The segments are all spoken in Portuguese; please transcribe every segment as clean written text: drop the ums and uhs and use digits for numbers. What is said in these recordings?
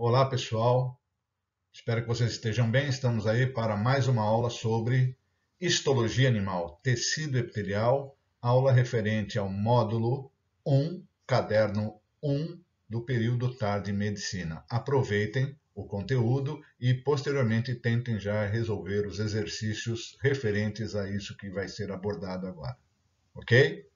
Olá, pessoal. Espero que vocês estejam bem. Estamos aí para mais uma aula sobre histologia animal, tecido epitelial, aula referente ao módulo 1, caderno 1 do período tarde medicina. Aproveitem o conteúdo e posteriormente tentem já resolver os exercícios referentes a isso que vai ser abordado agora. Ok?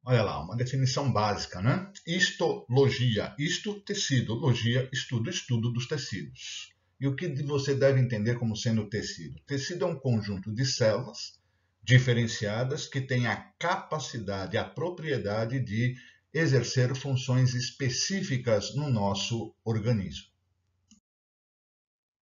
Olha lá, uma definição básica, né? Histologia, isto, tecido, logia, estudo, estudo dos tecidos. E o que você deve entender como sendo tecido? Tecido é um conjunto de células diferenciadas que têm a capacidade, a propriedade de exercer funções específicas no nosso organismo.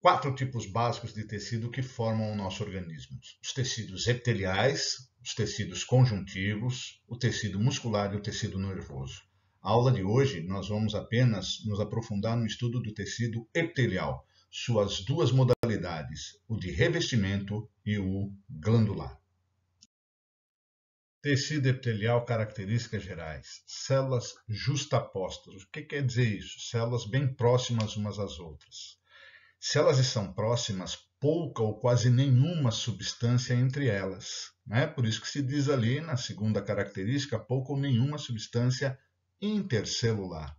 4 tipos básicos de tecido que formam o nosso organismo: os tecidos epiteliais, os tecidos conjuntivos, o tecido muscular e o tecido nervoso. A aula de hoje nós vamos apenas nos aprofundar no estudo do tecido epitelial, suas duas modalidades, o de revestimento e o glandular. Tecido epitelial, características gerais. Células justapostas. O que quer dizer isso? Células bem próximas umas às outras. Se elas estão próximas, pouca ou quase nenhuma substância entre elas. Né? Por isso que se diz ali, na segunda característica, pouca ou nenhuma substância intercelular.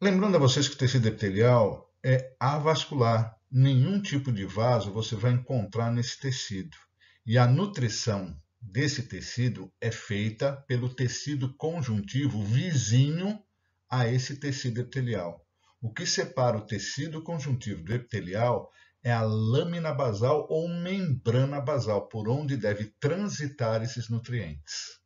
Lembrando a vocês que o tecido epitelial é avascular. Nenhum tipo de vaso você vai encontrar nesse tecido. E a nutrição desse tecido é feita pelo tecido conjuntivo vizinho a esse tecido epitelial. O que separa o tecido conjuntivo do epitelial é a lâmina basal ou membrana basal, por onde deve transitar esses nutrientes.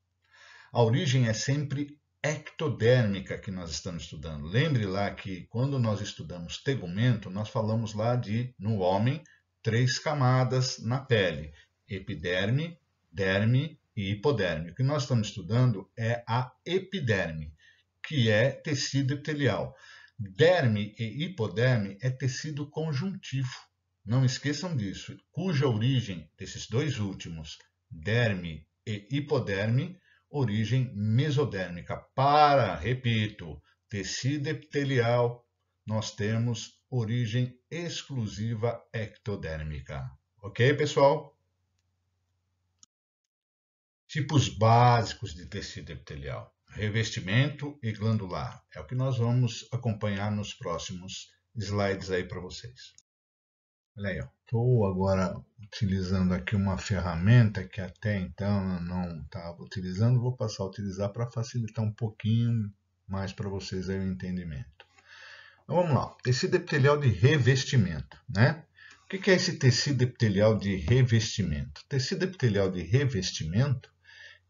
A origem é sempre ectodérmica que nós estamos estudando. Lembre lá que quando nós estudamos tegumento, nós falamos lá de, no homem, 3 camadas na pele: epiderme, derme e hipoderme. O que nós estamos estudando é a epiderme, que é tecido epitelial. Derme e hipoderme é tecido conjuntivo. Não esqueçam disso, cuja origem desses dois últimos, derme e hipoderme, origem mesodérmica. Repito, tecido epitelial, nós temos origem exclusiva ectodérmica. Ok, pessoal? Tipos básicos de tecido epitelial: revestimento e glandular. É o que nós vamos acompanhar nos próximos slides aí para vocês. Olha aí, estou agora utilizando aqui uma ferramenta que até então eu não estava utilizando, vou passar a utilizar para facilitar um pouquinho mais para vocês aí o entendimento. Então vamos lá, tecido epitelial de revestimento, né? O que é esse tecido epitelial de revestimento? Tecido epitelial de revestimento,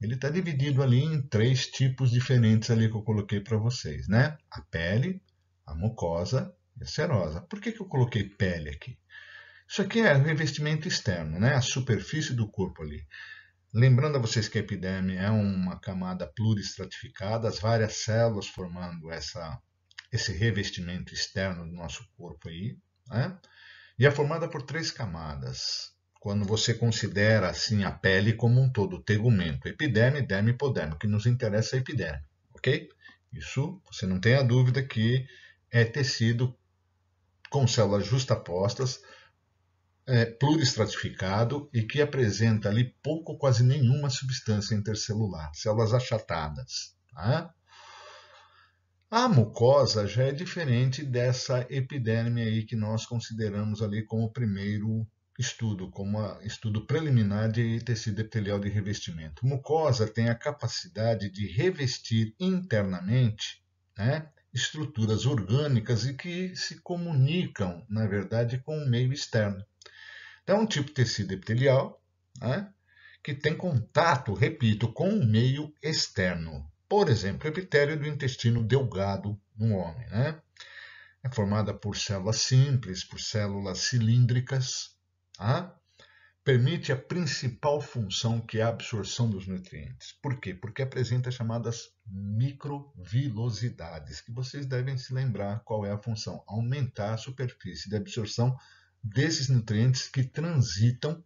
ele está dividido ali em 3 tipos diferentes ali que eu coloquei para vocês, né? A pele, a mucosa e a serosa. Por que eu coloquei pele aqui? Isso aqui é o revestimento externo, né? A superfície do corpo ali. Lembrando a vocês que a epiderme é uma camada pluristratificada, as várias células formando esse revestimento externo do nosso corpo aí, né? E é formada por 3 camadas. Quando você considera assim a pele como um todo, tegumento, epiderme, derme e hipoderme, o que nos interessa é a epiderme, ok? Isso, você não tenha dúvida que é tecido com células justapostas, pluristratificado e que apresenta ali pouco ou quase nenhuma substância intercelular, células achatadas. Tá? A mucosa já é diferente dessa epiderme aí que nós consideramos ali como o primeiro estudo, como estudo preliminar de tecido epitelial de revestimento. Mucosa tem a capacidade de revestir internamente, né, estruturas orgânicas e que se comunicam, na verdade, com o meio externo. Então, é um tipo de tecido epitelial, né, que tem contato, repito, com o meio externo. Por exemplo, o epitélio do intestino delgado no homem. Né? É formada por células simples, por células cilíndricas. Tá? Permite a principal função, que é a absorção dos nutrientes. Por quê? Porque apresenta chamadas microvilosidades, que vocês devem se lembrar qual é a função: aumentar a superfície de absorção desses nutrientes que transitam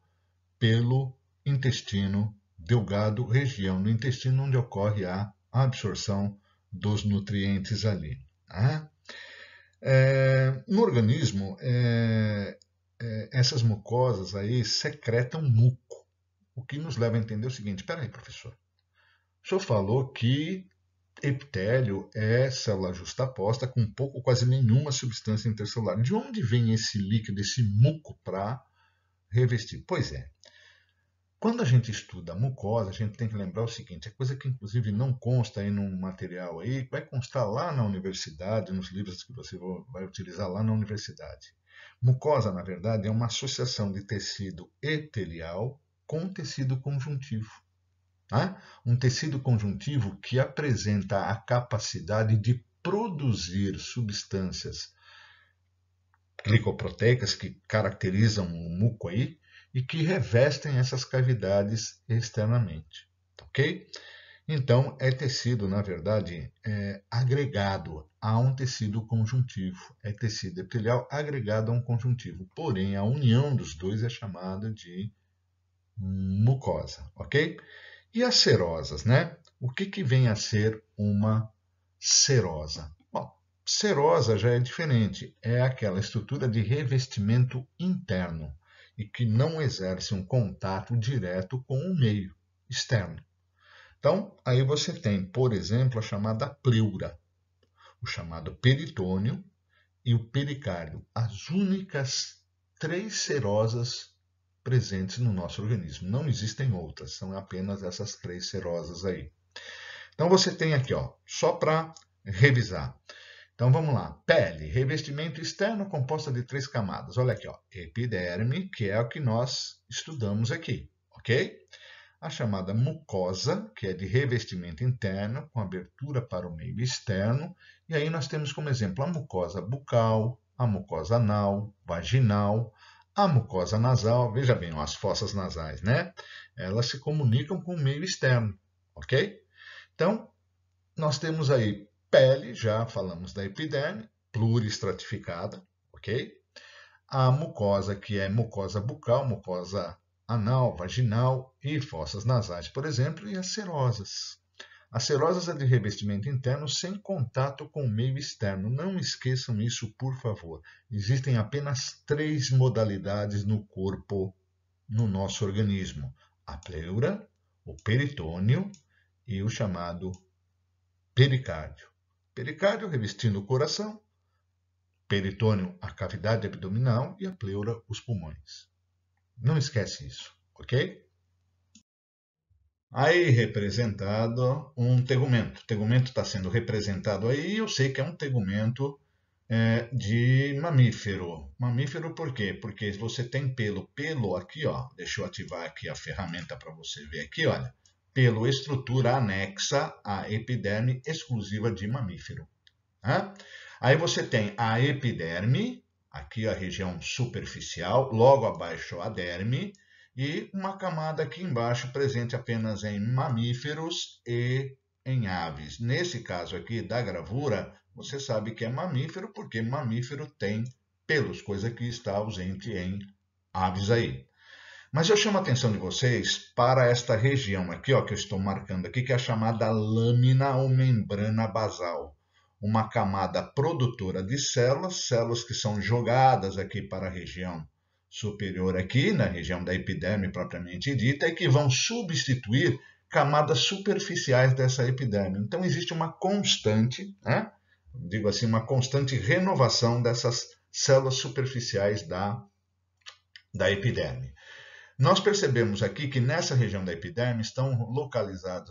pelo intestino delgado, região do intestino onde ocorre a absorção dos nutrientes ali. Tá? No organismo, essas mucosas aí secretam muco, o que nos leva a entender o seguinte: espera aí, professor, o senhor falou que epitélio é célula justaposta com pouco ou quase nenhuma substância intercelular. De onde vem esse líquido, esse muco para revestir? Pois é, quando a gente estuda a mucosa, a gente tem que lembrar o seguinte, é coisa que inclusive não consta aí num material aí, vai constar lá na universidade, nos livros que você vai utilizar lá na universidade. Mucosa, na verdade, é uma associação de tecido epitelial com tecido conjuntivo. Tá? Um tecido conjuntivo que apresenta a capacidade de produzir substâncias glicoproteicas que caracterizam o muco aí e que revestem essas cavidades externamente, ok? Então, é tecido, na verdade, agregado a um tecido conjuntivo. É tecido epitelial agregado a um conjuntivo. Porém, a união dos dois é chamada de mucosa, ok? E as serosas, né? O que vem a ser uma serosa? Bom, serosa já é diferente. É aquela estrutura de revestimento interno e que não exerce um contato direto com o meio externo. Então, aí você tem, por exemplo, a chamada pleura, o chamado peritônio e o pericárdio, as únicas três serosas presentes no nosso organismo. Não existem outras, são apenas essas três serosas aí. Então você tem aqui, ó, só para revisar. Então vamos lá. Pele, revestimento externo composta de três camadas. Olha aqui, ó, epiderme, que é o que nós estudamos aqui, ok? A chamada mucosa, que é de revestimento interno, com abertura para o meio externo. E aí nós temos como exemplo a mucosa bucal, a mucosa anal, vaginal, a mucosa nasal. Veja bem, as fossas nasais, né? Elas se comunicam com o meio externo, ok? Então, nós temos aí pele, já falamos da epiderme, pluristratificada, ok? A mucosa, que é mucosa bucal, mucosa anal, vaginal e fossas nasais, por exemplo, e as serosas. As serosas é de revestimento interno sem contato com o meio externo. Não esqueçam isso, por favor. Existem apenas três modalidades no corpo, no nosso organismo: a pleura, o peritônio e o chamado pericárdio. Pericárdio revestindo o coração, peritônio a cavidade abdominal e a pleura os pulmões. Não esquece isso, ok? Aí representado um tegumento. O tegumento está sendo representado aí, eu sei que é um tegumento de mamífero. Mamífero por quê? Porque você tem pelo. Pelo aqui, ó, deixa eu ativar aqui a ferramenta para você ver aqui, olha. Pelo, estrutura anexa à epiderme exclusiva de mamífero. Tá? Aí você tem a epiderme, aqui a região superficial, logo abaixo a derme, e uma camada aqui embaixo presente apenas em mamíferos e em aves. Nesse caso aqui da gravura, você sabe que é mamífero porque mamífero tem pelos, coisa que está ausente em aves aí. Mas eu chamo a atenção de vocês para esta região aqui, ó, que eu estou marcando aqui, que é a chamada lâmina ou membrana basal. Uma camada produtora de células, células que são jogadas aqui para a região superior aqui, na região da epiderme propriamente dita, e que vão substituir camadas superficiais dessa epiderme. Então existe uma constante, né? Digo assim, uma constante renovação dessas células superficiais da epiderme. Nós percebemos aqui que nessa região da epiderme estão localizadas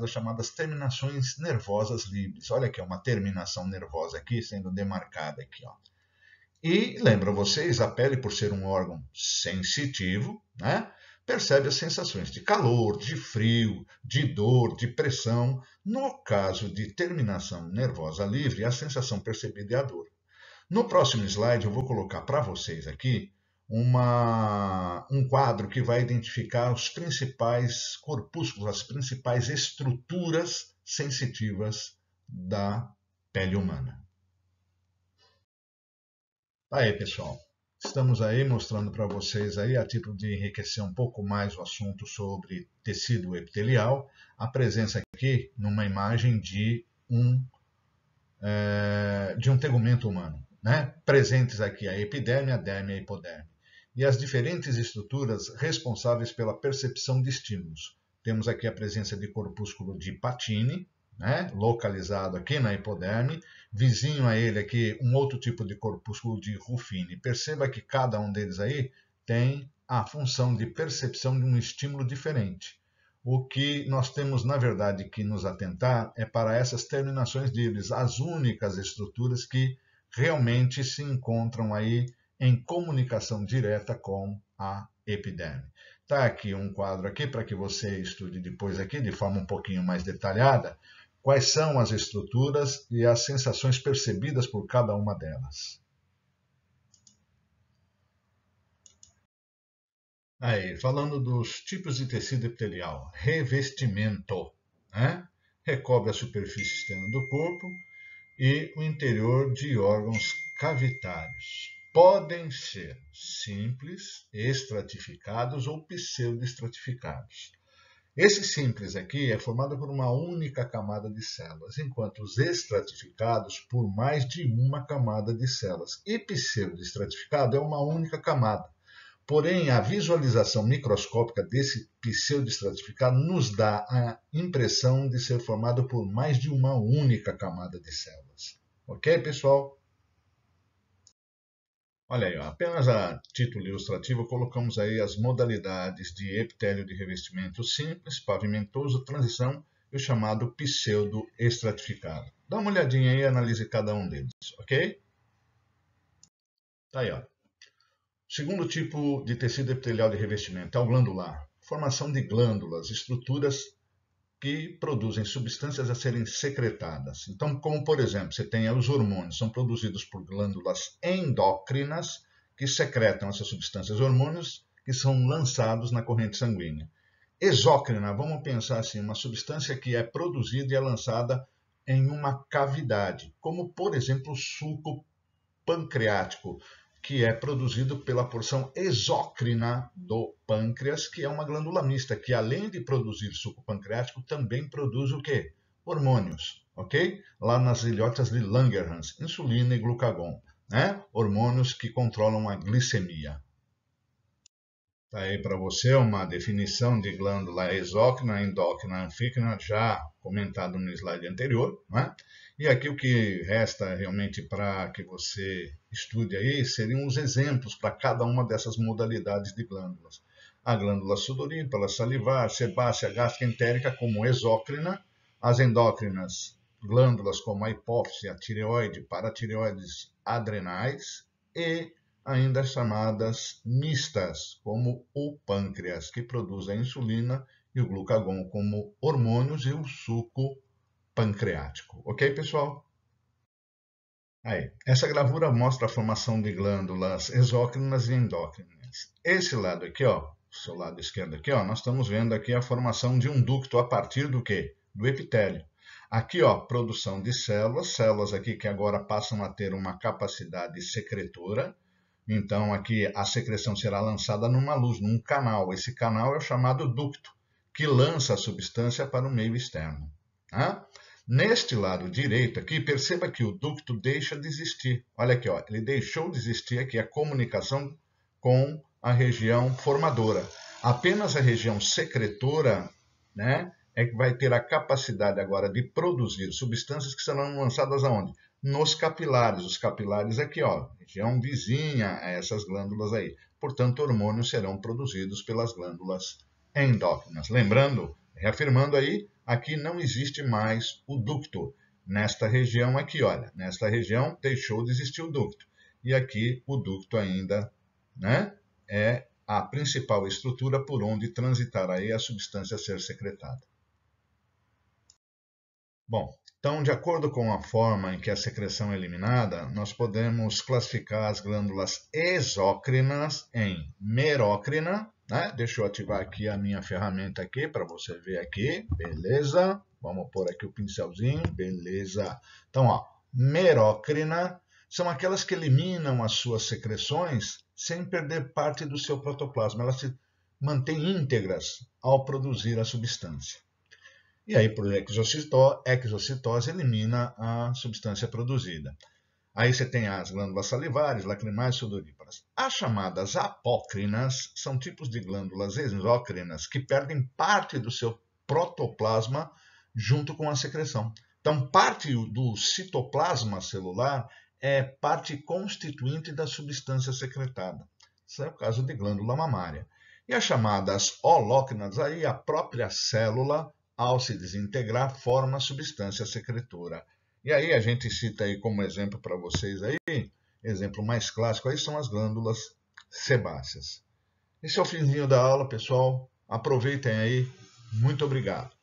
as chamadas terminações nervosas livres. Olha aqui, uma terminação nervosa aqui sendo demarcada aqui, ó. E lembro vocês, a pele, por ser um órgão sensitivo, né, percebe as sensações de calor, de frio, de dor, de pressão. No caso de terminação nervosa livre, a sensação percebida é a dor. No próximo slide, eu vou colocar para vocês aqui um quadro que vai identificar os principais corpúsculos, as principais estruturas sensitivas da pele humana. Aí, pessoal, estamos aí mostrando para vocês aí, a título de enriquecer um pouco mais o assunto sobre tecido epitelial, a presença aqui numa imagem de de um tegumento humano, né? Presentes aqui a epiderme, a derme e a hipoderme. E as diferentes estruturas responsáveis pela percepção de estímulos. Temos aqui a presença de corpúsculo de Pacini, né? Localizado aqui na hipoderme. Vizinho a ele aqui, um outro tipo de corpúsculo de Ruffini. Perceba que cada um deles aí tem a função de percepção de um estímulo diferente. O que nós temos, na verdade, que nos atentar é para essas terminações deles, as únicas estruturas que realmente se encontram aí em comunicação direta com a epiderme. Está aqui um quadro aqui para que você estude depois aqui de forma um pouquinho mais detalhada quais são as estruturas e as sensações percebidas por cada uma delas. Aí, falando dos tipos de tecido epitelial, revestimento, né? Recobre a superfície externa do corpo e o interior de órgãos cavitários. Podem ser simples, estratificados ou pseudoestratificados. Esse simples aqui é formado por uma única camada de células, enquanto os estratificados por mais de uma camada de células. E pseudoestratificado é uma única camada. Porém, a visualização microscópica desse pseudoestratificado nos dá a impressão de ser formado por mais de uma única camada de células. Ok, pessoal? Olha aí, ó, apenas a título ilustrativo, colocamos aí as modalidades de epitélio de revestimento simples, pavimentoso, transição e o chamado pseudoestratificado. Dá uma olhadinha aí e analise cada um deles, ok? Tá aí, ó. Segundo tipo de tecido epitelial de revestimento é o glandular. Formação de glândulas, estruturas que produzem substâncias a serem secretadas. Então, como por exemplo, você tem os hormônios, são produzidos por glândulas endócrinas que secretam essas substâncias, hormônios que são lançados na corrente sanguínea. Exócrina, vamos pensar assim, uma substância que é produzida e é lançada em uma cavidade, como por exemplo o suco pancreático, que é produzido pela porção exócrina do pâncreas, que é uma glândula mista, que além de produzir suco pancreático, também produz o quê? Hormônios, ok? Lá nas ilhotas de Langerhans, insulina e glucagon, né? Hormônios que controlam a glicemia. Está aí para você uma definição de glândula exócrina, endócrina, anfícrina, já comentado no slide anterior, né? E aqui o que resta realmente para que você estude aí seriam os exemplos para cada uma dessas modalidades de glândulas. A glândula sudorípara, salivar, sebácea, gastroentérica como exócrina, as endócrinas, glândulas como a hipófise, a tireoide, paratireoides adrenais e ainda chamadas mistas, como o pâncreas, que produz a insulina e o glucagon como hormônios e o suco pancreático. Ok, pessoal? Aí, essa gravura mostra a formação de glândulas exócrinas e endócrinas. Esse lado aqui, ó, seu lado esquerdo aqui, ó, nós estamos vendo aqui a formação de um ducto a partir do quê? Do epitélio. Aqui, ó, produção de células, células aqui que agora passam a ter uma capacidade secretora. Então, aqui a secreção será lançada numa luz, num canal. Esse canal é o chamado ducto, que lança a substância para o meio externo. Tá? Neste lado direito aqui, perceba que o ducto deixa de existir. Olha aqui, ó, ele deixou de existir aqui a comunicação com a região formadora. Apenas a região secretora, né, é que vai ter a capacidade agora de produzir substâncias que serão lançadas aonde? Nos capilares. Os capilares aqui, ó, região vizinha a essas glândulas aí. Portanto, hormônios serão produzidos pelas glândulas endócrinas. Lembrando, reafirmando aí, aqui não existe mais o ducto. Nesta região aqui, olha, nesta região deixou de existir o ducto. E aqui o ducto ainda, né, é a principal estrutura por onde transitará aí a substância a ser secretada. Bom, então, de acordo com a forma em que a secreção é eliminada, nós podemos classificar as glândulas exócrinas em merócrina, né? Deixa eu ativar aqui a minha ferramenta aqui para você ver aqui, beleza? Vamos pôr aqui o pincelzinho, beleza? Então, ó, merócrina são aquelas que eliminam as suas secreções sem perder parte do seu protoplasma, elas se mantêm íntegras ao produzir a substância. E aí, por exocitose, elimina a substância produzida. Aí você tem as glândulas salivares, lacrimais e sudoríparas. As chamadas apócrinas são tipos de glândulas exócrinas que perdem parte do seu protoplasma junto com a secreção. Então, parte do citoplasma celular é parte constituinte da substância secretada. Isso é o caso de glândula mamária. E as chamadas holócrinas, aí a própria célula, ao se desintegrar, forma a substância secretora. E aí a gente cita aí como exemplo para vocês aí, exemplo mais clássico aí são as glândulas sebáceas. Esse é o finzinho da aula, pessoal. Aproveitem aí. Muito obrigado.